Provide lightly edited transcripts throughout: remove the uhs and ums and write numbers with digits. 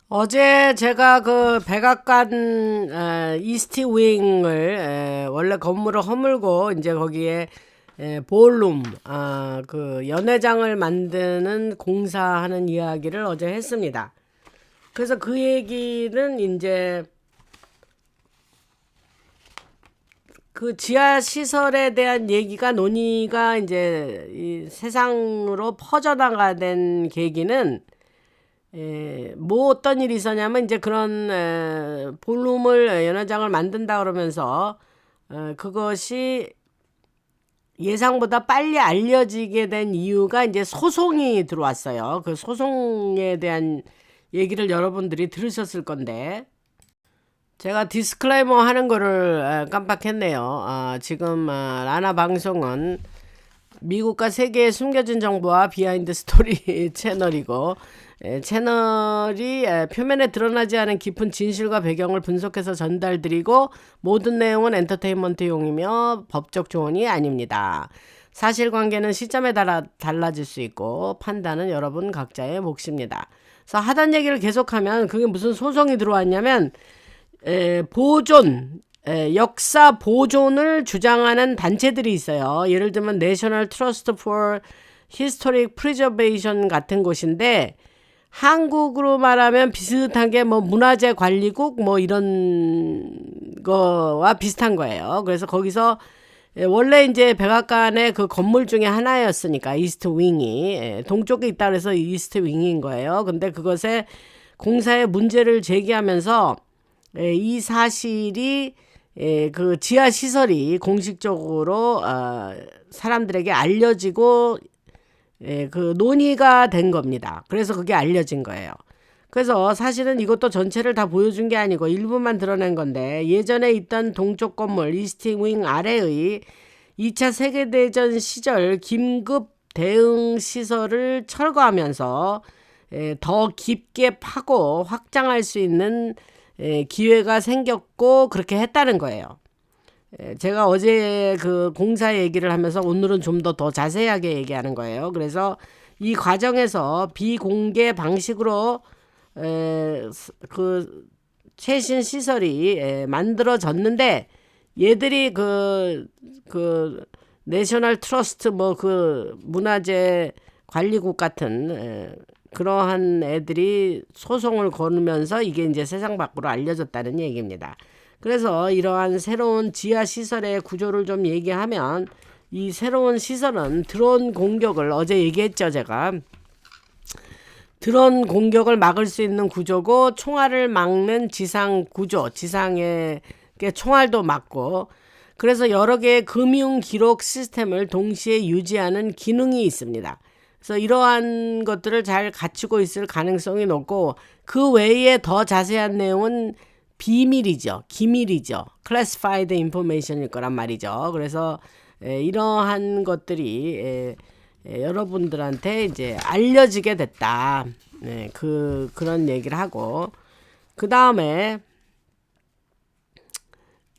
어제 제가 그 백악관 이스트 윙을 원래 건물을 허물고 이제 거기에 볼룸 그 연회장을 만드는 공사하는 이야기를 어제 했습니다. 그래서 그 얘기는 이제 그 지하 시설에 대한 얘기가 논의가 이제 이 세상으로 퍼져나가는 계기는 뭐 어떤 일이 있었냐면 이제 그런 볼룸을 연회장을 만든다 그러면서 그것이 예상보다 빨리 알려지게 된 이유가 이제 소송이 들어왔어요. 그 소송에 대한 얘기를 여러분들이 들으셨을 건데 제가 디스클레이머 하는 거를 깜빡했네요. 지금 라나 방송은 미국과 세계의 숨겨진 정보와 비하인드 스토리 채널이고 채널이 표면에 드러나지 않은 깊은 진실과 배경을 분석해서 전달드리고 모든 내용은 엔터테인먼트용이며 법적 조언이 아닙니다. 사실관계는 시점에 따라 달라질 수 있고 판단은 여러분 각자의 몫입니다. 그래서 하던 얘기를 계속하면 그게 무슨 소송이 들어왔냐면 보존 역사 보존을 주장하는 단체들이 있어요. 예를 들면 National Trust for Historic Preservation 같은 곳인데 한국으로 말하면 비슷하게 뭐 문화재 관리국 뭐 이런 거와 비슷한 거예요. 그래서 거기서 원래 이제 백악관의 그 건물 중에 하나였으니까 이스트 윙이 동쪽에 있다 그래서 이스트 윙인 거예요. 근데 그것에 공사에 문제를 제기하면서 이 사실이 그 지하 시설이 공식적으로 사람들에게 알려지고 그 논의가 된 겁니다. 그래서 그게 알려진 거예요. 그래서 사실은 이것도 전체를 다 보여준 게 아니고 일부만 드러낸 건데 예전에 있던 동쪽 건물 이스트 윙 아래의 2차 세계대전 시절 긴급 대응 시설을 철거하면서 더 깊게 파고 확장할 수 있는 기회가 생겼고 그렇게 했다는 거예요. 제가 어제 그 공사 얘기를 하면서 오늘은 좀 더 자세하게 얘기하는 거예요. 그래서 이 과정에서 비공개 방식으로 그 최신 시설이 만들어졌는데 얘들이 그 내셔널 트러스트 뭐 그 문화재 관리국 같은 그러한 애들이 소송을 거으면서 이게 이제 세상 밖으로 알려졌다는 얘기입니다. 그래서 이러한 새로운 지하 시설의 구조를 좀 얘기하면 이 새로운 시설은 드론 공격을 어제 얘기했죠 제가 드론 공격을 막을 수 있는 구조고 총알을 막는 지상 구조 지상에 총알도 막고 그래서 여러 개의 금융 기록 시스템을 동시에 유지하는 기능이 있습니다. 그래서 이러한 것들을 잘 갖추고 있을 가능성이 높고 그 외에 더 자세한 내용은 비밀이죠. 기밀이죠. classified information일 거란 말이죠. 그래서 이러한 것들이 여러분들한테 이제 알려지게 됐다. 그런 얘기를 하고 그 다음에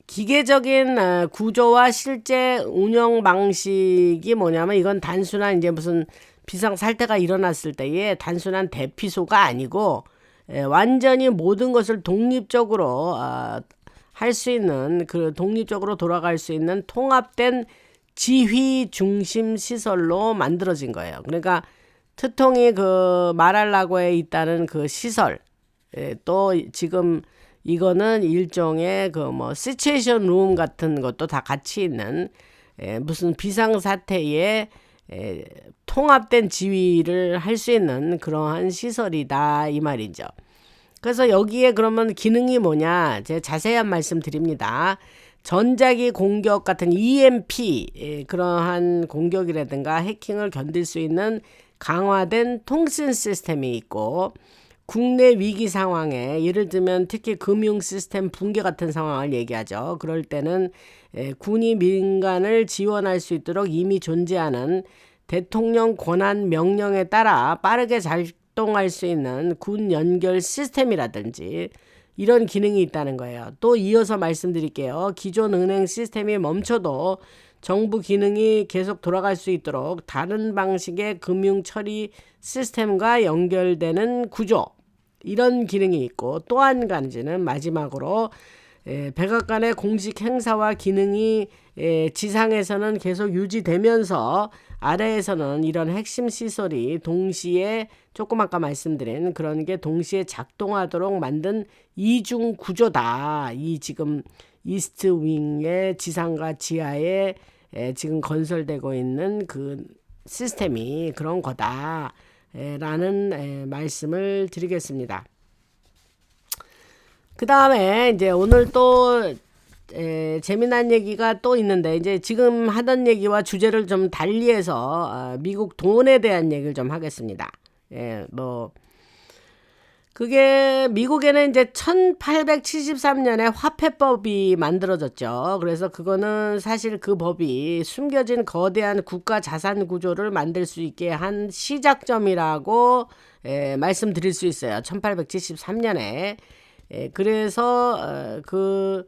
기계적인 구조와 실제 운영 방식이 뭐냐면 이건 단순한 이제 무슨 비상사태가 일어났을 때의 단순한 대피소가 아니고 완전히 모든 것을 독립적으로 할 수 있는 그 독립적으로 돌아갈 수 있는 통합된 지휘 중심 시설로 만들어진 거예요. 그러니까 트통이 그 마랄라고에 있다는 그 시설 또 지금 이거는 일종의 그 뭐 시츄에이션 룸 같은 것도 다 같이 있는 무슨 비상사태에 통합된 지휘를 할 수 있는 그러한 시설이다 이 말이죠. 그래서 여기에 그러면 기능이 뭐냐 제가 자세한 말씀 드립니다. 전자기 공격 같은 EMP 그러한 공격이라든가 해킹을 견딜 수 있는 강화된 통신 시스템이 있고 국내 위기 상황에 예를 들면 특히 금융 시스템 붕괴 같은 상황을 얘기하죠. 그럴 때는 군이 민간을 지원할 수 있도록 이미 존재하는 대통령 권한 명령에 따라 빠르게 작동할 수 있는 군 연결 시스템이라든지 이런 기능이 있다는 거예요. 또 이어서 말씀드릴게요. 기존 은행 시스템이 멈춰도 정부 기능이 계속 돌아갈 수 있도록 다른 방식의 금융 처리 시스템과 연결되는 구조 이런 기능이 있고, 또 한 가지는 마지막으로 백악관의 공식 행사와 기능이 지상에서는 계속 유지되면서 아래에서는 이런 핵심 시설이 동시에 조금 아까 말씀드린 그런 게 동시에 작동하도록 만든 이중 구조다. 이 지금 이스트 윙의 지상과 지하에 지금 건설되고 있는 그 시스템이 그런 거다 라는 말씀을 드리겠습니다. 그 다음에 이제 오늘 또 재미난 얘기가 또 있는데, 이제 지금 하던 얘기와 주제를 좀 달리해서 미국 돈에 대한 얘기를 좀 하겠습니다. 뭐 그게 미국에는 이제 1873년에 화폐법이 만들어졌죠. 그래서 그거는 사실 그 법이 숨겨진 거대한 국가 자산 구조를 만들 수 있게 한 시작점이라고 말씀드릴 수 있어요. 1873년에. 그래서 그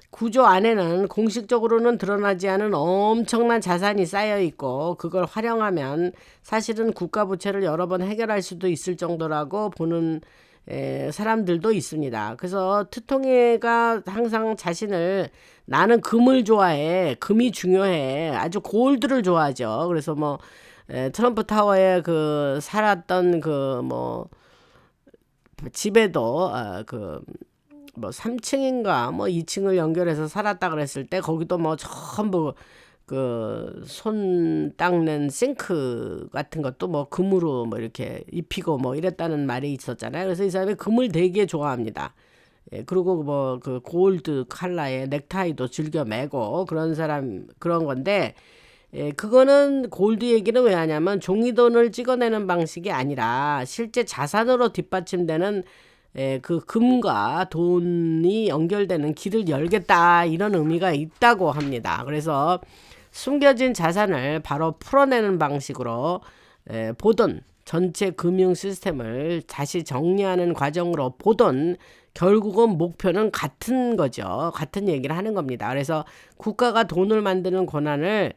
구조 안에는 공식적으로는 드러나지 않은 엄청난 자산이 쌓여 있고, 그걸 활용하면 사실은 국가 부채를 여러 번 해결할 수도 있을 정도라고 보는 사람들도 있습니다. 그래서 트통이가 항상 자신을 나는 금을 좋아해, 금이 중요해, 아주 골드를 좋아하죠. 그래서 뭐 트럼프 타워에 그 살았던 그 뭐 집에도 그 뭐 3층인가 뭐 2층을 연결해서 살았다 그랬을 때 거기도 뭐 전부 그 손 닦는 싱크 같은 것도 뭐 금으로 뭐 이렇게 입히고 뭐 이랬다는 말이 있었잖아요. 그래서 이 사람이 금을 되게 좋아합니다. 그리고 뭐 그 골드 컬러의 넥타이도 즐겨 매고 그런 사람, 그런 건데, 그거는 골드 얘기는 왜 하냐면 종이돈을 찍어내는 방식이 아니라 실제 자산으로 뒷받침되는 그 금과 돈이 연결되는 길을 열겠다, 이런 의미가 있다고 합니다. 그래서 숨겨진 자산을 바로 풀어내는 방식으로 보던, 전체 금융 시스템을 다시 정리하는 과정으로 보던, 결국은 목표는 같은 거죠. 같은 얘기를 하는 겁니다. 그래서 국가가 돈을 만드는 권한을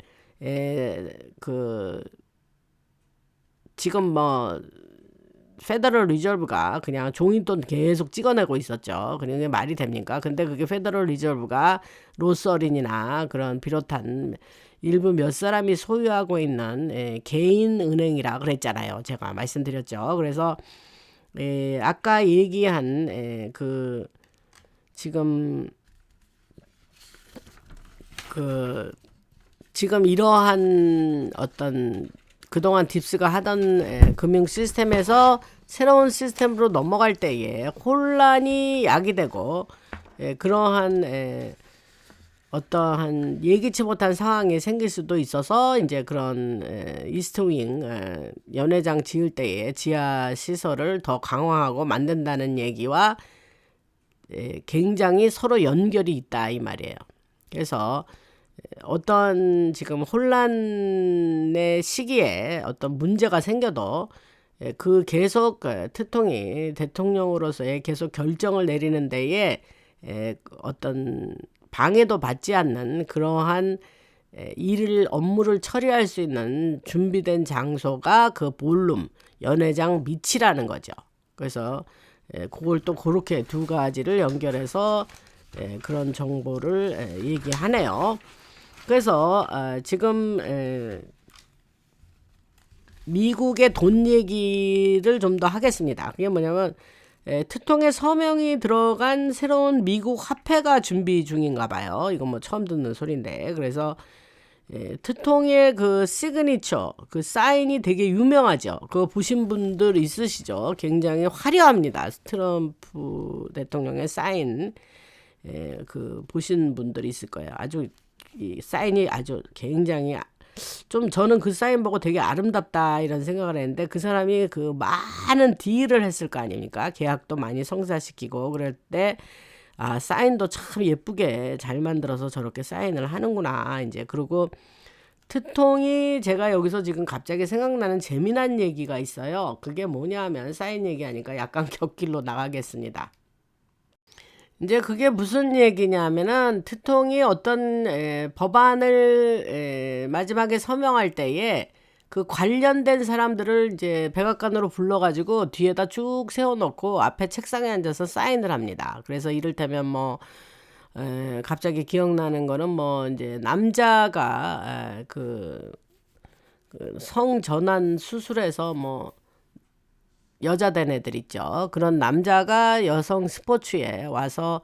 그 지금 뭐 페더럴 리저브가 그냥 종이돈 계속 찍어내고 있었죠. 그게 말이 됩니까? 근데 그게 페더럴 리저브가 로스어린이나 그런 비롯한 일부 몇 사람이 소유하고 있는 개인 은행이라 그랬잖아요. 제가 말씀드렸죠. 그래서 아까 얘기한 그 지금 그 지금 이러한 어떤 그동안 딥스가 하던 금융 시스템에서 새로운 시스템으로 넘어갈 때에 혼란이 야기되고 그러한 어떠한 예기치 못한 상황이 생길 수도 있어서 이제 그런 이스트윙 연회장 지을 때에 지하 시설을 더 강화하고 만든다는 얘기와 굉장히 서로 연결이 있다, 이 말이에요. 그래서 어떤 지금 혼란의 시기에 어떤 문제가 생겨도 그 계속 트통이 대통령으로서의 계속 결정을 내리는 데에 어떤 방해도 받지 않는 그러한 업무를 처리할 수 있는 준비된 장소가 그 볼룸, 연회장 밑이라는 거죠. 그래서 그걸 또 그렇게 두 가지를 연결해서 그런 정보를 얘기하네요. 그래서 지금 미국의 돈 얘기를 좀 더 하겠습니다. 그게 뭐냐면 트통에 서명이 들어간 새로운 미국 화폐가 준비 중인가 봐요. 이건 뭐 처음 듣는 소리인데, 그래서 트통의 그 시그니처, 그 사인이 되게 유명하죠. 그거 보신 분들 있으시죠? 굉장히 화려합니다. 트럼프 대통령의 사인 그 보신 분들이 있을 거예요. 아주 이 사인이 아주 굉장히 좀, 저는 그 사인 보고 되게 아름답다 이런 생각을 했는데, 그 사람이 그 많은 딜을 했을 거 아닙니까? 계약도 많이 성사시키고 그럴 때 사인도 참 예쁘게 잘 만들어서 저렇게 사인을 하는구나. 이제 그리고 트통이, 제가 여기서 지금 갑자기 생각나는 재미난 얘기가 있어요. 그게 뭐냐면, 사인 얘기하니까 약간 곁길로 나가겠습니다. 이제 그게 무슨 얘기냐면은 트통이 어떤 법안을 마지막에 서명할 때에 그 관련된 사람들을 이제 백악관으로 불러가지고 뒤에다 쭉 세워놓고 앞에 책상에 앉아서 사인을 합니다. 그래서 이를테면 뭐 갑자기 기억나는 거는 뭐 이제 남자가 그 성전환 수술해서 뭐 여자 된 애들 있죠. 그런 남자가 여성 스포츠에 와서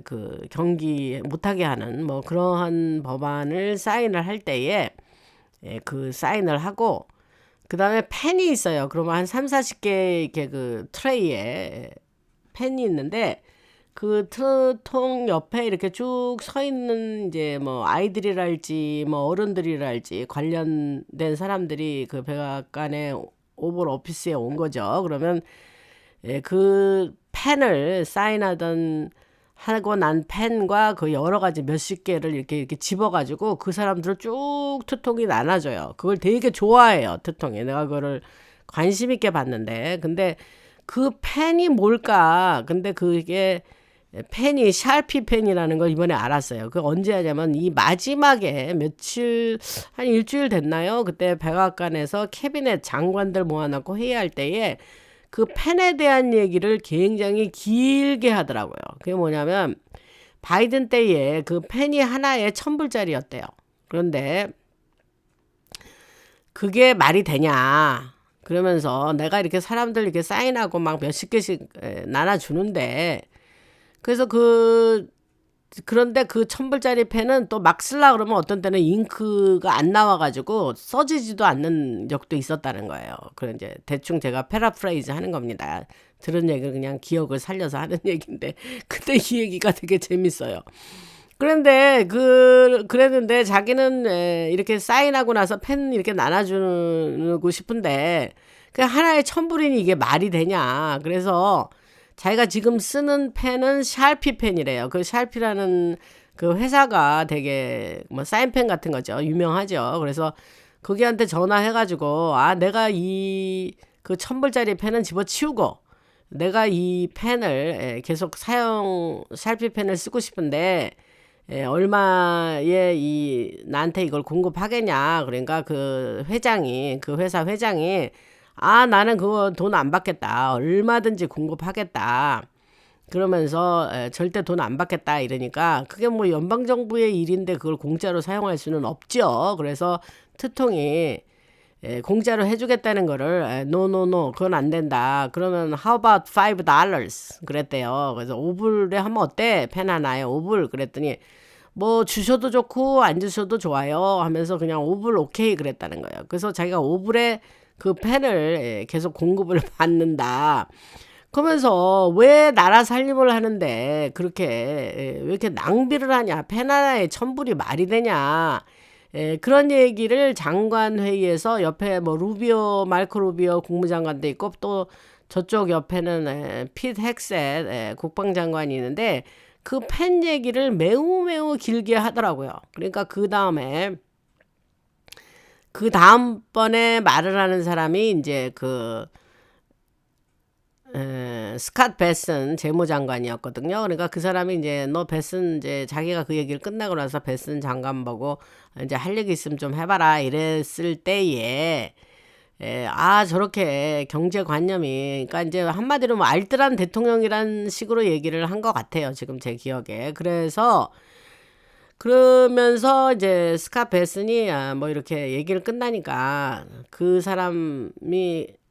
그 경기 못하게 하는 뭐 그러한 법안을 사인을 할 때에 그 사인을 하고 그 다음에 펜이 있어요. 그러면 한 3, 40개 이렇게 그 트레이에 펜이 있는데 그 통 옆에 이렇게 쭉 서 있는 이제 뭐 아이들이랄지 뭐 어른들이랄지 관련된 사람들이 그 백악관의 오벌 오피스에 온 거죠. 그러면 그 펜을 사인하던 하고 난 펜과 그 여러 가지 몇십 개를 이렇게 집어가지고 그 사람들을 쭉 트통이 나눠줘요. 그걸 되게 좋아해요, 트통이. 내가 그거를 관심 있게 봤는데, 근데 그 펜이 뭘까? 근데 그게 펜이 샤피 펜이라는 걸 이번에 알았어요. 그 언제 하냐면 이 마지막에 며칠 한 일주일 됐나요? 그때 백악관에서 캐비넷 장관들 모아놓고 회의할 때에 그 펜에 대한 얘기를 굉장히 길게 하더라고요. 그게 뭐냐면 바이든 때에 그 펜이 하나에 1,000불짜리였대요. 그런데 그게 말이 되냐? 그러면서 내가 이렇게 사람들 이렇게 사인하고 막 몇십 개씩 나눠주는데 그래서 그런데 그 1,000불짜리 펜은 또 막 쓰려 그러면 어떤 때는 잉크가 안 나와가지고 써지지도 않는 적도 있었다는 거예요. 그래 이제 대충 제가 패러프레이즈 하는 겁니다. 들은 얘기를 그냥 기억을 살려서 하는 얘기인데 근데 이 얘기가 되게 재밌어요. 그런데 그랬는데 자기는 이렇게 사인하고 나서 펜 이렇게 나눠주고 싶은데 그 하나에 1,000불이니 이게 말이 되냐? 그래서 자기가 지금 쓰는 펜은 샬피 펜이래요. 그 샬피라는 그 회사가 되게 뭐 사인펜 같은 거죠. 유명하죠. 그래서 거기한테 전화해가지고 내가 이 그 1,000불짜리 펜은 집어치우고 내가 이 펜을 계속 샬피 펜을 쓰고 싶은데 얼마에 나한테 이걸 공급하겠냐. 그러니까 그 회사 회장이 나는 그거 돈 안 받겠다. 얼마든지 공급하겠다. 그러면서 절대 돈 안 받겠다 이러니까 그게 뭐 연방정부의 일인데 그걸 공짜로 사용할 수는 없죠. 그래서 트통이 공짜로 해주겠다는 거를 no 그건 안 된다. 그러면 how about $5 그랬대요. 그래서 5불에 하면 어때? 펜 하나에 5불 그랬더니 뭐 주셔도 좋고 안 주셔도 좋아요 하면서 그냥 5불 오케이 그랬다는 거예요. 그래서 자기가 5불에 그 펜을 계속 공급을 받는다. 그러면서 왜 나라 살림을 하는데 그렇게 왜 이렇게 낭비를 하냐. 펜 하나에 1,000불이 말이 되냐. 그런 얘기를 장관 회의에서 옆에 뭐 마르코 루비오 국무장관도 있고 또 저쪽 옆에는 핏 헥셋 국방장관이 있는데 그 펜 얘기를 매우 길게 하더라고요. 그러니까 그 다음번에 말을 하는 사람이 이제 스캇 베슨 재무장관이었거든요. 그러니까 그 사람이 이제 너 베슨 이제 자기가 그 얘기를 끝나고 나서 베슨 장관 보고 이제 할 얘기 있으면 좀 해봐라 이랬을 때에 저렇게 경제관념이 그러니까 이제 한마디로 뭐 알뜰한 대통령이란 식으로 얘기를 한 것 같아요. 지금 제 기억에. 그러면서 이제 스캇 베슨이 뭐 이렇게 얘기를 끝나니까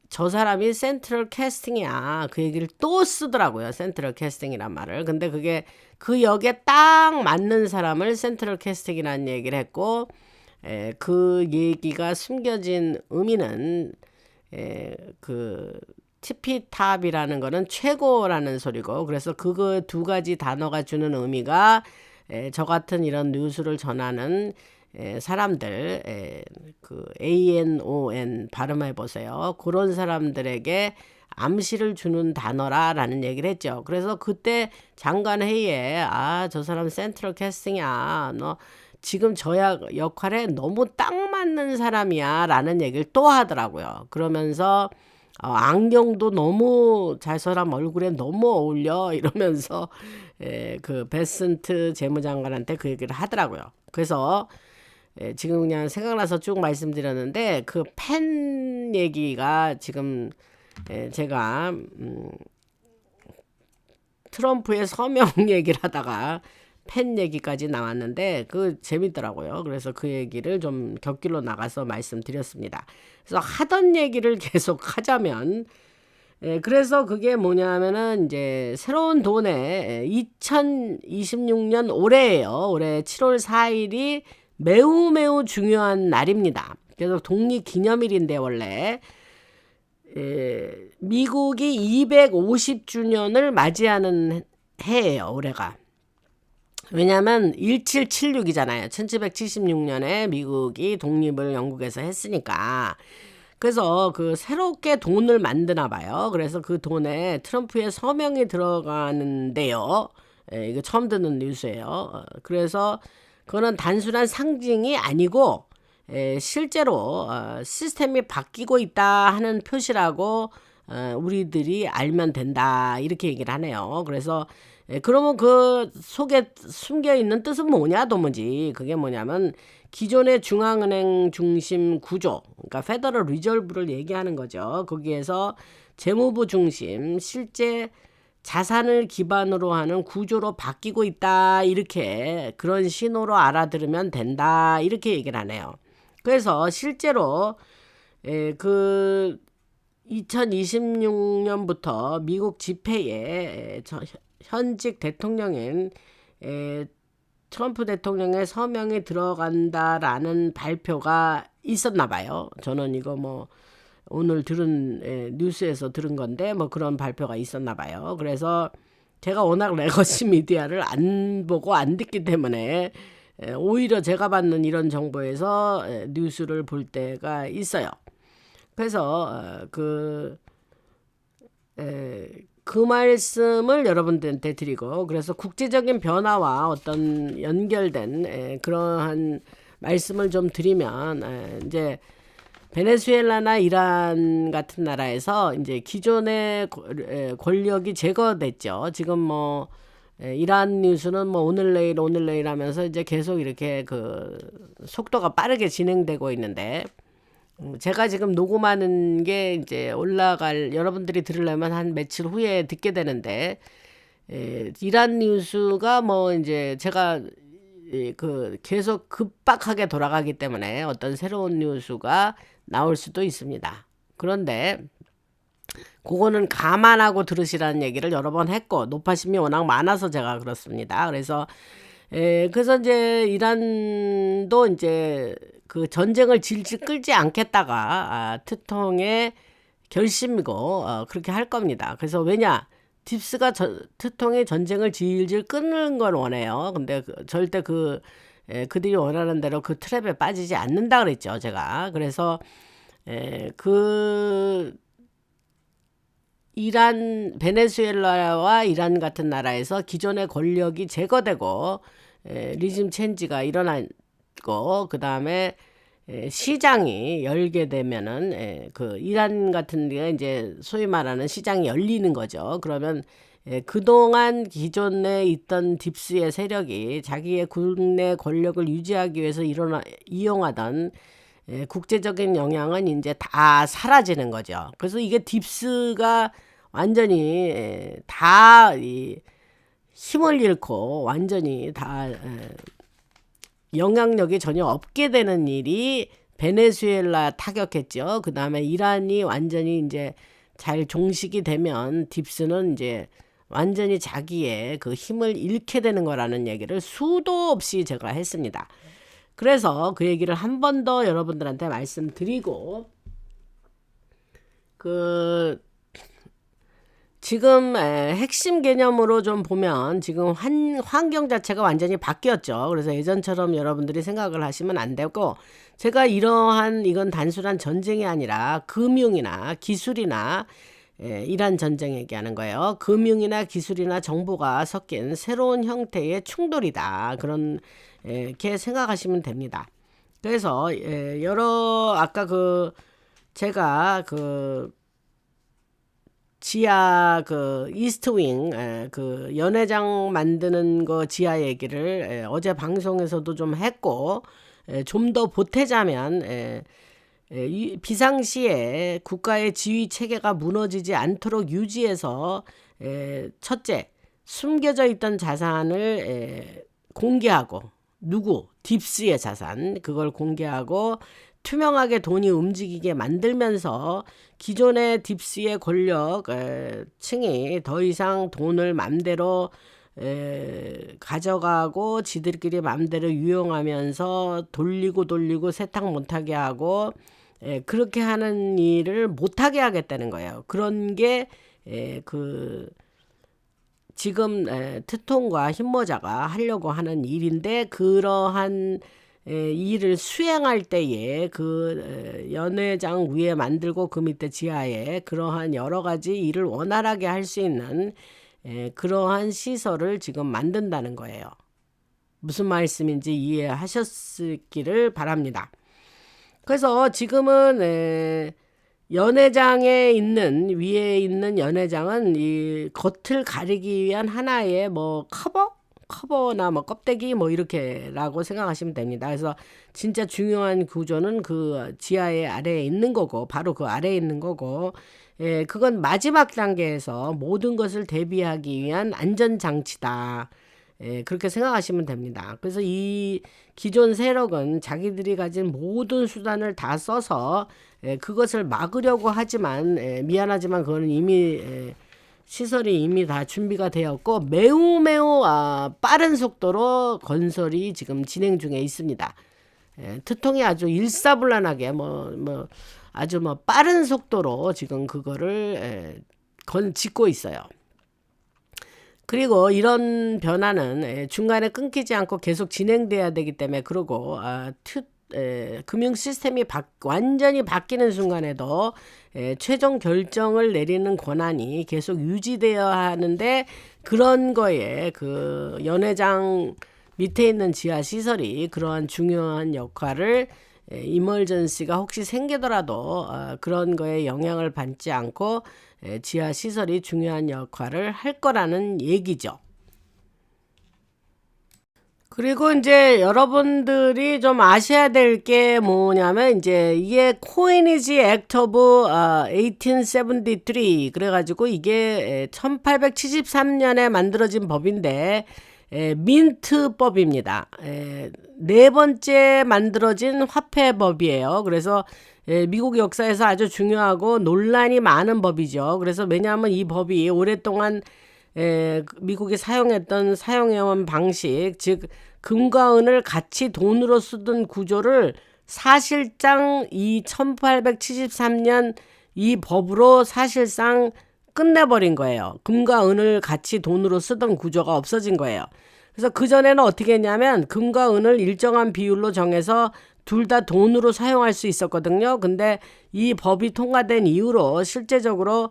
저 사람이 센트럴 캐스팅이야. 그 얘기를 또 쓰더라고요. 센트럴 캐스팅이란 말을. 근데 그게 그 역에 딱 맞는 사람을 센트럴 캐스팅이라는 얘기를 했고 그 얘기가 숨겨진 의미는 그 티피탑이라는 거는 최고라는 소리고 그래서 그거 두 가지 단어가 주는 의미가 저 같은 이런 뉴스를 전하는 사람들 그 ANON 발음해 보세요. 그런 사람들에게 암시를 주는 단어라라는 얘기를 했죠. 그래서 그때 장관 회의에 저 사람 센트럴 캐스팅이야. 너 지금 저 역할에 너무 딱 맞는 사람이야 라는 얘기를 또 하더라고요. 그러면서 안경도 너무 저 사람 얼굴에 너무 어울려 이러면서 그 베슨트 재무장관한테 그 얘기를 하더라고요. 그래서 지금 그냥 생각나서 쭉 말씀드렸는데 그 펜 얘기가 지금 제가 트럼프의 서명 얘기를 하다가 펜 얘기까지 나왔는데 그 재밌더라고요. 그래서 그 얘기를 좀 곁길로 나가서 말씀드렸습니다. 그래서 하던 얘기를 계속 하자면 그래서 그게 뭐냐면은 이제 새로운 돈에 2026년 올해예요. 올해 7월 4일이 매우 매우 중요한 날입니다. 그래서 독립기념일인데 원래 미국이 250주년을 맞이하는 해예요. 올해가. 왜냐하면 1776이잖아요. 1776년에 미국이 독립을 영국에서 했으니까. 그래서 그 새롭게 돈을 만드나 봐요. 그래서 그 돈에 트럼프의 서명이 들어가는데요. 이거 처음 듣는 뉴스예요. 그래서 그거는 단순한 상징이 아니고 실제로 시스템이 바뀌고 있다 하는 표시라고 우리들이 알면 된다 이렇게 얘기를 하네요. 그래서 그러면 그 속에 숨겨 있는 뜻은 뭐냐 도무지. 그게 뭐냐면 기존의 중앙은행 중심 구조, 그러니까 페더럴 리저브를 얘기하는 거죠. 거기에서 재무부 중심, 실제 자산을 기반으로 하는 구조로 바뀌고 있다 이렇게 그런 신호로 알아들으면 된다 이렇게 얘기를 하네요. 그래서 실제로 그 2026년부터 미국 집회에 현직 대통령인 트럼프 대통령의 서명이 들어간다라는 발표가 있었나 봐요. 저는 이거 뭐 오늘 들은 뉴스에서 들은 건데 뭐 그런 발표가 있었나 봐요. 그래서 제가 워낙 레거시 미디어를 안 보고 안 듣기 때문에 오히려 제가 받는 이런 정보에서 뉴스를 볼 때가 있어요. 그래서 그 말씀을 여러분들한테 드리고 그래서 국제적인 변화와 어떤 연결된 그러한 말씀을 좀 드리면 이제 베네수엘라나 이란 같은 나라에서 이제 기존의 권력이 제거됐죠. 지금 뭐 이란 뉴스는 뭐 오늘 내일 하면서 이제 계속 이렇게 그 속도가 빠르게 진행되고 있는데 제가 지금 녹음하는 게 이제 올라갈 여러분들이 들으려면 한 며칠 후에 듣게 되는데 이란 뉴스가 뭐 이제 제가 그 계속 급박하게 돌아가기 때문에 어떤 새로운 뉴스가 나올 수도 있습니다. 그런데 그거는 감안하고 들으시라는 얘기를 여러 번 했고 노파심이 워낙 많아서 제가 그렇습니다. 그래서 이제 이란도 이제 그 전쟁을 질질 끌지 않겠다가 트통의 결심이고 그렇게 할 겁니다. 그래서 왜냐 딥스가 트통의 전쟁을 질질 끄는 걸 원해요. 근데 절대 그들이 원하는 대로 그 트랩에 빠지지 않는다 그랬죠 제가. 그래서 그 이란, 베네수엘라와 이란 같은 나라에서 기존의 권력이 제거되고 리즘 체인지가 일어나고 그 다음에 시장이 열게 되면은 그 이란 같은 데 이제 소위 말하는 시장이 열리는 거죠. 그러면 그동안 기존에 있던 딥스의 세력이 자기의 국내 권력을 유지하기 위해서 이용하던 국제적인 영향은 이제 다 사라지는 거죠. 그래서 이게 딥스가 완전히 다 힘을 잃고 완전히 다 영향력이 전혀 없게 되는 일이 베네수엘라 타격했죠. 그 다음에 이란이 완전히 이제 잘 종식이 되면 딥스는 이제 완전히 자기의 그 힘을 잃게 되는 거라는 얘기를 수도 없이 제가 했습니다. 그래서 그 얘기를 한 번 더 여러분들한테 말씀드리고 지금 핵심 개념으로 좀 보면 지금 환경 자체가 완전히 바뀌었죠. 그래서 예전처럼 여러분들이 생각을 하시면 안 되고 제가 이건 단순한 전쟁이 아니라 금융이나 기술이나 이란 전쟁 얘기하는 거예요. 금융이나 기술이나 정보가 섞인 새로운 형태의 충돌이다. 그렇게 생각하시면 됩니다. 그래서 아까 제가 지하 이스트윙 연회장 만드는 거 지하 얘기를 어제 방송에서도 좀 했고 좀 더 보태자면 이 비상시에 국가의 지휘 체계가 무너지지 않도록 유지해서 첫째, 숨겨져 있던 자산을 공개하고 누구? 딥스의 자산 그걸 공개하고 투명하게 돈이 움직이게 만들면서 기존의 딥스의 권력 층이 더 이상 돈을 맘대로 가져가고 지들끼리 맘대로 유용하면서 돌리고 세탁 못하게 하고 그렇게 하는 일을 못하게 하겠다는 거예요. 그런 게 지금 트통과 흰모자가 하려고 하는 일인데 그러한 일을 수행할 때에 연회장 위에 만들고 그 밑에 지하에 그러한 여러 가지 일을 원활하게 할 수 있는 그러한 시설을 지금 만든다는 거예요. 무슨 말씀인지 이해하셨기를 바랍니다. 그래서 지금은 연회장에 있는 위에 있는 연회장은 이 겉을 가리기 위한 하나의 커버나 껍데기 이렇게라고 생각하시면 됩니다. 그래서 진짜 중요한 구조는 그 지하에 아래에 있는 거고 바로 그 아래에 있는 거고 그건 마지막 단계에서 모든 것을 대비하기 위한 안전장치다. 그렇게 생각하시면 됩니다. 그래서 이 기존 세력은 자기들이 가진 모든 수단을 다 써서 그것을 막으려고 하지만 미안하지만 그거는 이미 시설이 이미 다 준비가 되었고 매우 빠른 속도로 건설이 지금 진행 중에 있습니다. 트통이 아주 일사불란하게 아주 빠른 속도로 지금 그거를 짓고 있어요. 그리고 이런 변화는 중간에 끊기지 않고 계속 진행돼야 되기 때문에 그러고 금융 시스템이 완전히 바뀌는 순간에도 최종 결정을 내리는 권한이 계속 유지되어야 하는데 그런 거에 그 연회장 밑에 있는 지하 시설이 그러한 중요한 역할을 이멀전시가 혹시 생기더라도 그런 거에 영향을 받지 않고 지하 시설이 중요한 역할을 할 거라는 얘기죠. 그리고 이제 여러분들이 좀 아셔야 될 게 뭐냐면 이제 이게 코이니지 액트 오브 1873 그래가지고 이게 1873년에 만들어진 법인데 민트법입니다. 네 번째 만들어진 화폐법이에요. 그래서 미국 역사에서 아주 중요하고 논란이 많은 법이죠. 그래서 왜냐하면 이 법이 오랫동안 미국이 사용해온 방식, 즉 금과 은을 같이 돈으로 쓰던 구조를 사실상 이 1873년 이 법으로 사실상 끝내버린 거예요. 금과 은을 같이 돈으로 쓰던 구조가 없어진 거예요. 그래서 그전에는 어떻게 했냐면 금과 은을 일정한 비율로 정해서 둘 다 돈으로 사용할 수 있었거든요. 근데 이 법이 통과된 이후로 실제적으로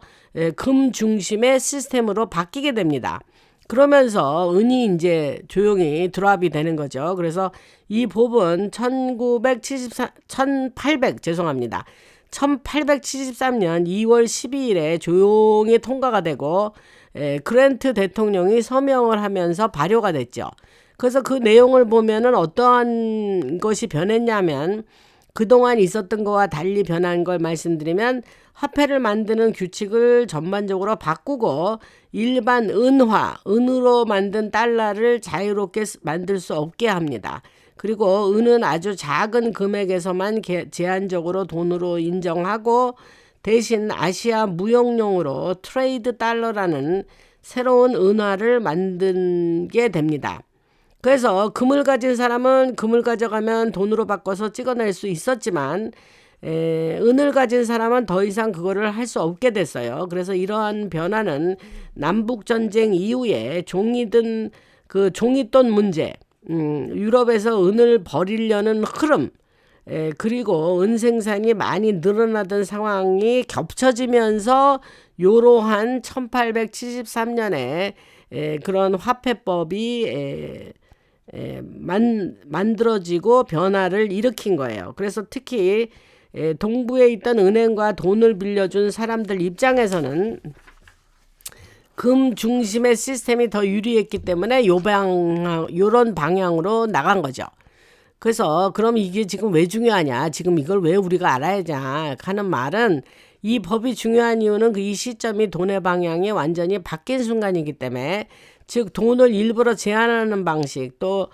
금 중심의 시스템으로 바뀌게 됩니다. 그러면서 은이 이제 조용히 드랍이 되는 거죠. 그래서 이 법은 1873년 2월 12일에 조용히 통과가 되고 그랜트 대통령이 서명을 하면서 발효가 됐죠. 그래서 그 내용을 보면은 어떠한 것이 변했냐면 그동안 있었던 거와 달리 변한 걸 말씀드리면 화폐를 만드는 규칙을 전반적으로 바꾸고 일반 은으로 만든 달러를 자유롭게 만들 수 없게 합니다. 그리고 은은 아주 작은 금액에서만 제한적으로 돈으로 인정하고 대신 아시아 무역용으로 트레이드 달러라는 새로운 은화를 만들게 됩니다. 그래서 금을 가진 사람은 금을 가져가면 돈으로 바꿔서 찍어낼 수 있었지만 은을 가진 사람은 더 이상 그거를 할 수 없게 됐어요. 그래서 이러한 변화는 남북전쟁 이후에 종이돈 문제, 유럽에서 은을 버리려는 흐름, 그리고 은 생산이 많이 늘어나던 상황이 겹쳐지면서 이러한 1873년에 그런 화폐법이 만들어지고 변화를 일으킨 거예요. 그래서 특히 동부에 있던 은행과 돈을 빌려준 사람들 입장에서는 금 중심의 시스템이 더 유리했기 때문에 요런 방향으로 나간 거죠. 그래서 그럼 이게 지금 왜 중요하냐? 지금 이걸 왜 우리가 알아야냐? 하는 말은 이 법이 중요한 이유는 그 이 시점이 돈의 방향이 완전히 바뀐 순간이기 때문에 즉 돈을 일부러 제한하는 방식 또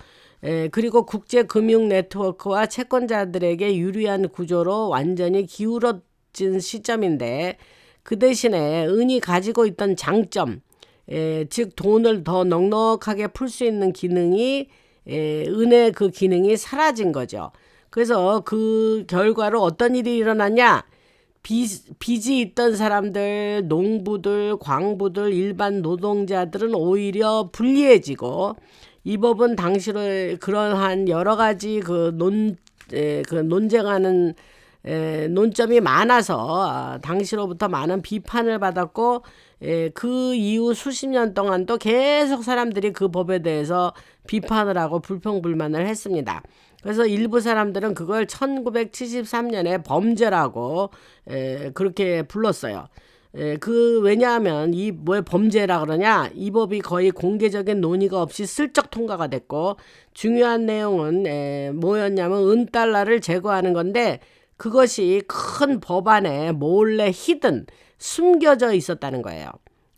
그리고 국제 금융 네트워크와 채권자들에게 유리한 구조로 완전히 기울어진 시점인데 그 대신에 은이 가지고 있던 장점 즉 돈을 더 넉넉하게 풀 수 있는 기능이 은의 그 기능이 사라진 거죠. 그래서 그 결과로 어떤 일이 일어났냐? 빚이 있던 사람들, 농부들, 광부들, 일반 노동자들은 오히려 불리해지고 이 법은 당시로 그러한 여러 가지 그 논쟁하는 논점이 많아서 당시로부터 많은 비판을 받았고 그 이후 수십 년 동안도 계속 사람들이 그 법에 대해서 비판을 하고 불평불만을 했습니다. 그래서 일부 사람들은 그걸 1973년에 범죄라고 그렇게 불렀어요. 왜냐하면 이 왜 범죄라 그러냐? 이 법이 거의 공개적인 논의가 없이 슬쩍 통과가 됐고 중요한 내용은 뭐였냐면 은달러를 제거하는 건데 그것이 큰 법안에 몰래 숨겨져 있었다는 거예요.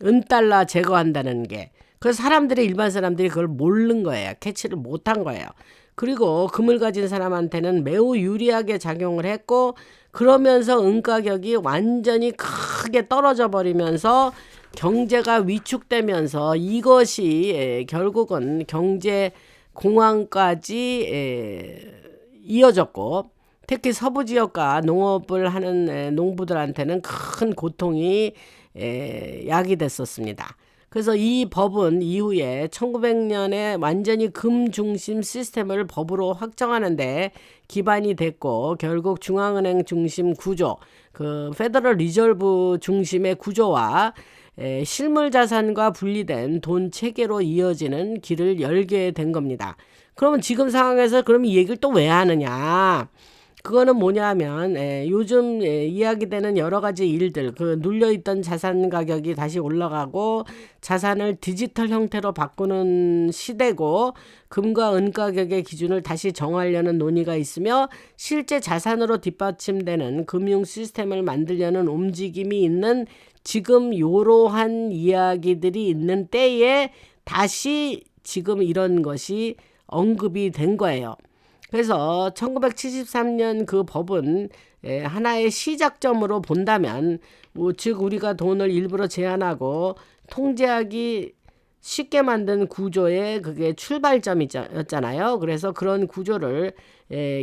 은달러 제거한다는 게. 그래서 일반 사람들이 그걸 모르는 거예요. 캐치를 못한 거예요. 그리고 금을 가진 사람한테는 매우 유리하게 작용을 했고 그러면서 은 가격이 완전히 크게 떨어져 버리면서 경제가 위축되면서 이것이 결국은 경제 공황까지 이어졌고 특히 서부 지역과 농업을 하는 농부들한테는 큰 고통이 야기됐었습니다. 그래서 이 법은 이후에 1900년에 완전히 금 중심 시스템을 법으로 확정하는데 기반이 됐고 결국 중앙은행 중심 구조, 그 페더럴 리저브 중심의 구조와 실물 자산과 분리된 돈 체계로 이어지는 길을 열게 된 겁니다. 그러면 지금 상황에서 그럼 이 얘기를 또 왜 하느냐? 그거는 뭐냐면 요즘 이야기되는 여러 가지 일들 그 눌려있던 자산 가격이 다시 올라가고 자산을 디지털 형태로 바꾸는 시대고 금과 은 가격의 기준을 다시 정하려는 논의가 있으며 실제 자산으로 뒷받침되는 금융 시스템을 만들려는 움직임이 있는 지금 이러한 이야기들이 있는 때에 다시 지금 이런 것이 언급이 된 거예요. 그래서 1973년 그 법은 하나의 시작점으로 본다면 즉 우리가 돈을 일부러 제한하고 통제하기 쉽게 만든 구조의 그게 출발점이었잖아요. 그래서 그런 구조를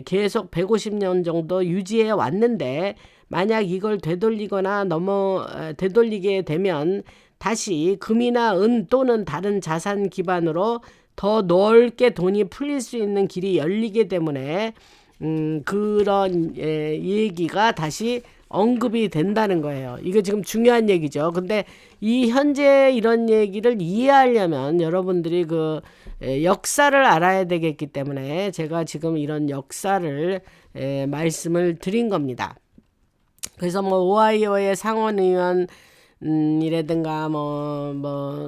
계속 150년 정도 유지해 왔는데 만약 이걸 되돌리게 되면 다시 금이나 은 또는 다른 자산 기반으로 더 넓게 돈이 풀릴 수 있는 길이 열리기 때문에 그런 얘기가 다시 언급이 된다는 거예요. 이거 지금 중요한 얘기죠. 근데 이 현재 이런 얘기를 이해하려면 여러분들이 그 역사를 알아야 되겠기 때문에 제가 지금 이런 역사를 말씀을 드린 겁니다. 그래서 뭐 오하이오의 상원의원 이라든가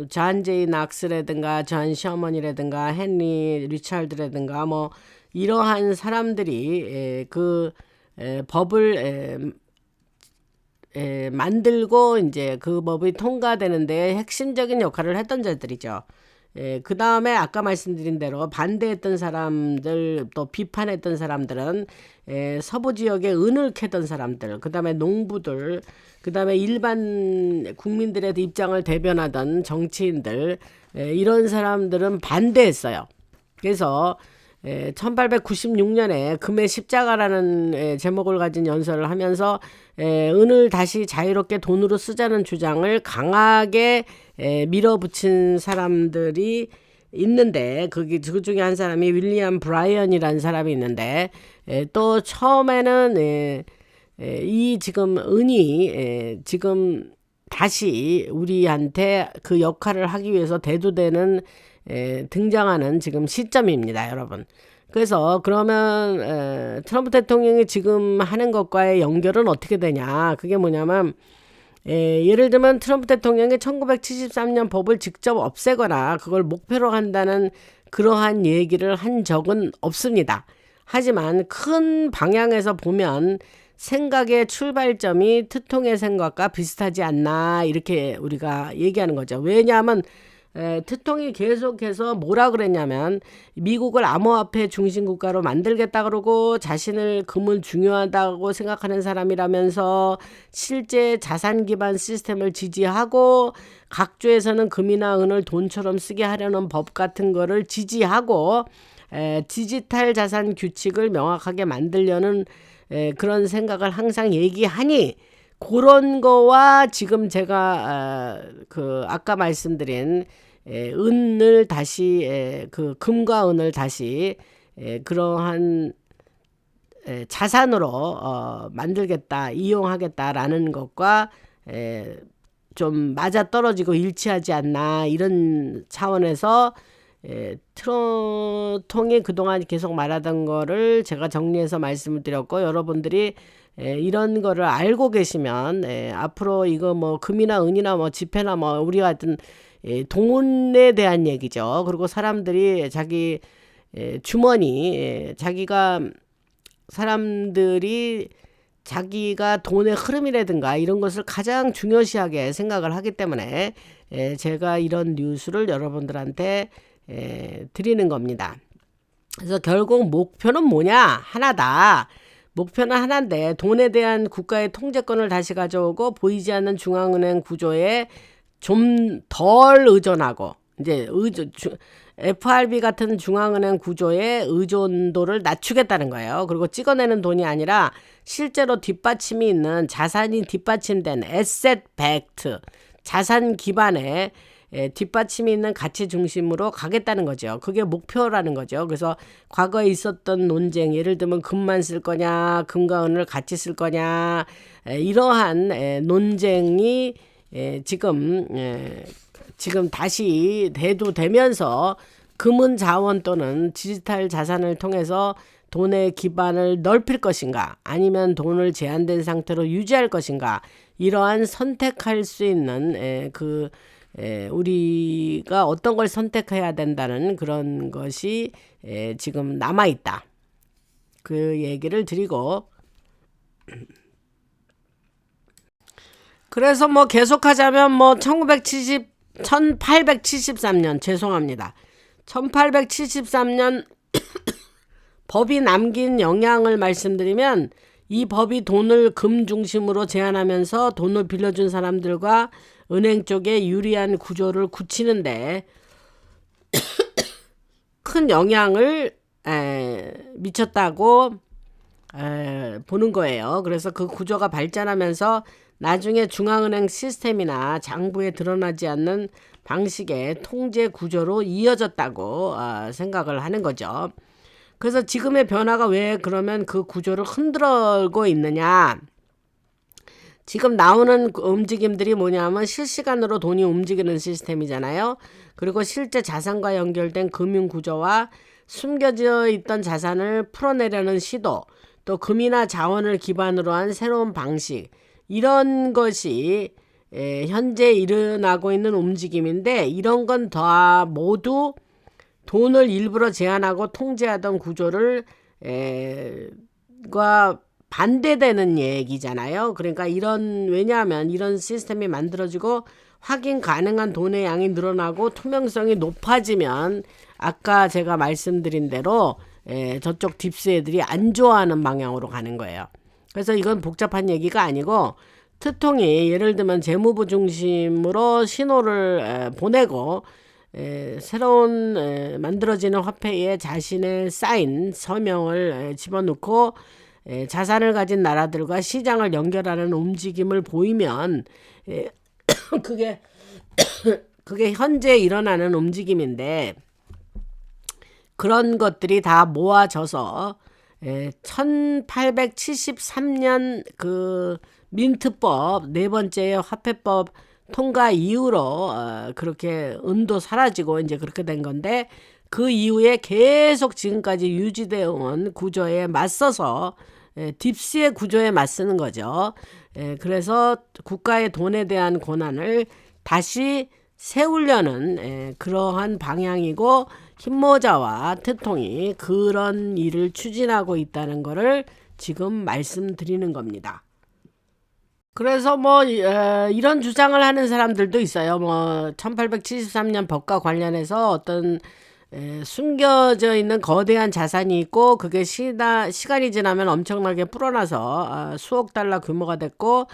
존 제이 낙스라든가 존 셔먼이라든가 헨리 리찰드라든가 이러한 사람들이 그 법을 만들고 이제 그 법이 통과되는데 핵심적인 역할을 했던 자들이죠. 그 다음에 아까 말씀드린 대로 반대했던 사람들 또 비판했던 사람들은 서부 지역에 은을 캐던 사람들 그 다음에 농부들 그 다음에 일반 국민들의 입장을 대변하던 정치인들 이런 사람들은 반대했어요. 그래서 1896년에 금의 십자가라는 제목을 가진 연설을 하면서 은을 다시 자유롭게 돈으로 쓰자는 주장을 강하게 밀어붙인 사람들이 있는데 그 중에 한 사람이 윌리엄 브라이언이라는 사람이 있는데 또 처음에는 이 지금 은이 지금 다시 우리한테 그 역할을 하기 위해서 대두되는 등장하는 지금 시점입니다, 여러분. 그래서 그러면 트럼프 대통령이 지금 하는 것과의 연결은 어떻게 되냐? 그게 뭐냐면 예를 들면 트럼프 대통령이 1973년 법을 직접 없애거나 그걸 목표로 한다는 그러한 얘기를 한 적은 없습니다. 하지만 큰 방향에서 보면 생각의 출발점이 트통의 생각과 비슷하지 않나 이렇게 우리가 얘기하는 거죠. 왜냐하면 트통이 계속해서 뭐라 그랬냐면 미국을 암호화폐 중심 국가로 만들겠다 그러고 자신을 금은 중요하다고 생각하는 사람이라면서 실제 자산 기반 시스템을 지지하고 각주에서는 금이나 은을 돈처럼 쓰게 하려는 법 같은 거를 지지하고 디지털 자산 규칙을 명확하게 만들려는 그런 생각을 항상 얘기하니 그런 거와 지금 제가 아까 말씀드린 은을 다시 그 금과 은을 다시 그러한 자산으로 만들겠다, 이용하겠다라는 것과 좀 맞아떨어지고 일치하지 않나 이런 차원에서 트로통이 그동안 계속 말하던 거를 제가 정리해서 말씀을 드렸고 여러분들이 이런 거를 알고 계시면 앞으로 이거 뭐 금이나 은이나 뭐 지폐나 뭐 우리가 하여튼 돈에 대한 얘기죠. 그리고 사람들이 자기 주머니 사람들이 자기가 돈의 흐름이라든가 이런 것을 가장 중요시하게 생각을 하기 때문에 제가 이런 뉴스를 여러분들한테 드리는 겁니다. 그래서 결국 목표는 뭐냐? 하나다. 목표는 하나인데 돈에 대한 국가의 통제권을 다시 가져오고 보이지 않는 중앙은행 구조에 좀 덜 의존하고 이제 FRB 같은 중앙은행 구조의 의존도를 낮추겠다는 거예요. 그리고 찍어내는 돈이 아니라 실제로 뒷받침이 있는 자산이 뒷받침된 asset backed 자산 기반의 뒷받침이 있는 가치 중심으로 가겠다는 거죠. 그게 목표라는 거죠. 그래서 과거에 있었던 논쟁, 예를 들면 금만 쓸 거냐, 금과 은을 같이 쓸 거냐, 이러한 논쟁이 지금 다시 대두되면서 금은 자원 또는 디지털 자산을 통해서 돈의 기반을 넓힐 것인가 아니면 돈을 제한된 상태로 유지할 것인가 이러한 선택할 수 있는 우리가 어떤 걸 선택해야 된다는 그런 것이 지금 남아있다. 그 얘기를 드리고 그래서 뭐 계속하자면 뭐 1873년 죄송합니다. 1873년 법이 남긴 영향을 말씀드리면 이 법이 돈을 금 중심으로 제한하면서 돈을 빌려준 사람들과 은행 쪽에 유리한 구조를 굳히는데 큰 영향을 미쳤다고 보는 거예요. 그래서 그 구조가 발전하면서 나중에 중앙은행 시스템이나 장부에 드러나지 않는 방식의 통제 구조로 이어졌다고 생각을 하는 거죠. 그래서 지금의 변화가 왜 그러면 그 구조를 흔들고 있느냐. 지금 나오는 움직임들이 뭐냐면 실시간으로 돈이 움직이는 시스템이잖아요. 그리고 실제 자산과 연결된 금융구조와 숨겨져 있던 자산을 풀어내려는 시도, 또 금이나 자원을 기반으로 한 새로운 방식, 이런 것이 현재 일어나고 있는 움직임인데 이런 건 다 모두 돈을 일부러 제한하고 통제하던 구조를 과 반대되는 얘기잖아요. 그러니까 왜냐하면 이런 시스템이 만들어지고 확인 가능한 돈의 양이 늘어나고 투명성이 높아지면 아까 제가 말씀드린 대로 저쪽 딥스 애들이 안 좋아하는 방향으로 가는 거예요. 그래서 이건 복잡한 얘기가 아니고 트통이 예를 들면 재무부 중심으로 신호를 보내고 새로운 만들어지는 화폐에 자신의 사인 서명을 집어넣고 자산을 가진 나라들과 시장을 연결하는 움직임을 보이면 그게 현재 일어나는 움직임인데 그런 것들이 다 모아져서 1873년 그 민트법 네 번째 화폐법 통과 이후로 그렇게 은도 사라지고 이제 그렇게 된 건데 그 이후에 계속 지금까지 유지되어 온 구조에 맞서서 딥스의 구조에 맞서는 거죠. 그래서 국가의 돈에 대한 권한을 다시 세우려는 그러한 방향이고 흰모자와 트통이 그런 일을 추진하고 있다는 것을 지금 말씀드리는 겁니다. 그래서 뭐 이런 주장을 하는 사람들도 있어요. 뭐 1873년 법과 관련해서 어떤 숨겨져 있는 거대한 자산이 있고 그게 시간이 지나면 엄청나게 불어나서 수억 달러 규모가 됐고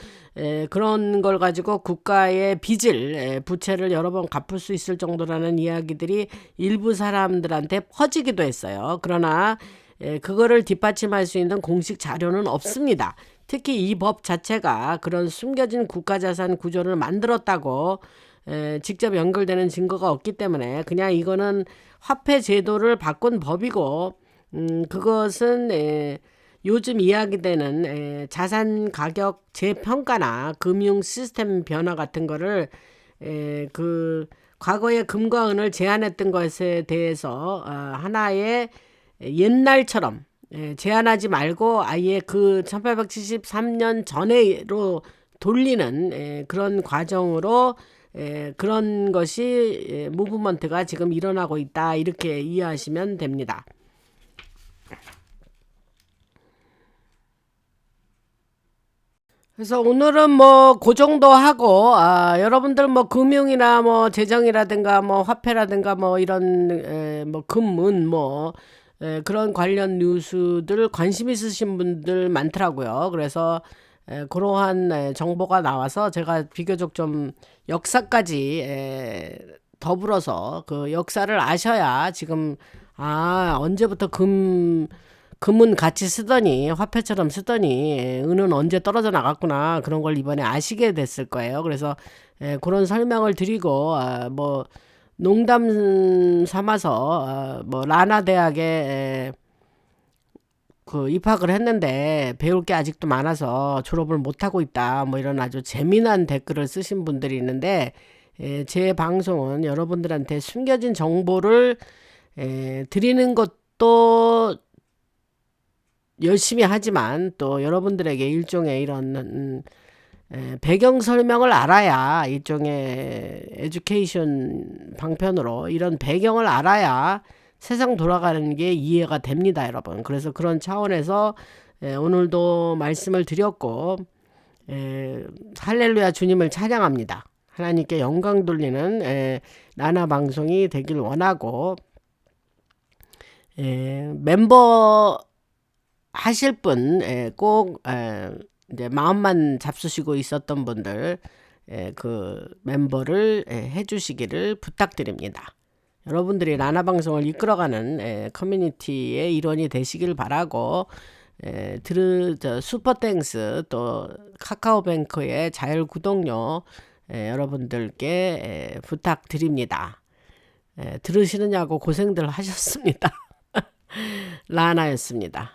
그런 걸 가지고 국가의 빚을 부채를 여러 번 갚을 수 있을 정도라는 이야기들이 일부 사람들한테 퍼지기도 했어요. 그러나 그거를 뒷받침할 수 있는 공식 자료는 없습니다. 특히 이 법 자체가 그런 숨겨진 국가자산 구조를 만들었다고 직접 연결되는 증거가 없기 때문에 그냥 이거는 화폐 제도를 바꾼 법이고 그것은 요즘 이야기되는 자산 가격 재평가나 금융 시스템 변화 같은 거를 그 과거에 금과 은을 제한했던 것에 대해서 하나의 옛날처럼 제한하지 말고 아예 그 1873년 전에로 돌리는 그런 과정으로 그런 것이 무브먼트가 지금 일어나고 있다 이렇게 이해하시면 됩니다. 그래서 오늘은 뭐 그 정도 하고 여러분들 뭐 금융이나 뭐 재정이라든가 뭐 화폐라든가 뭐 이런 뭐 금은 뭐 그런 관련 뉴스들 관심 있으신 분들 많더라고요. 그래서 그러한 정보가 나와서 제가 비교적 좀 역사까지 더불어서 그 역사를 아셔야 지금 언제부터 금은 같이 쓰더니 화폐처럼 쓰더니 은은 언제 떨어져 나갔구나 그런 걸 이번에 아시게 됐을 거예요. 그래서 그런 설명을 드리고 뭐 농담 삼아서 뭐 라나 대학에 그 입학을 했는데 배울 게 아직도 많아서 졸업을 못하고 있다 뭐 이런 아주 재미난 댓글을 쓰신 분들이 있는데 제 방송은 여러분들한테 숨겨진 정보를 드리는 것도 열심히 하지만 또 여러분들에게 일종의 이런 배경 설명을 알아야 일종의 에듀케이션 방편으로 이런 배경을 알아야 세상 돌아가는 게 이해가 됩니다, 여러분. 그래서 그런 차원에서 오늘도 말씀을 드렸고 할렐루야 주님을 찬양합니다. 하나님께 영광 돌리는 나나 방송이 되길 원하고 멤버 하실 분 꼭 이제 마음만 잡수시고 있었던 분들 그 멤버를 해주시기를 부탁드립니다. 여러분들이 라나 방송을 이끌어가는 커뮤니티의 일원이 되시길 바라고 슈퍼땡스 또 카카오뱅크의 자율 구독료 여러분들께 부탁드립니다. 들으시느냐고 고생들 하셨습니다. 라나였습니다.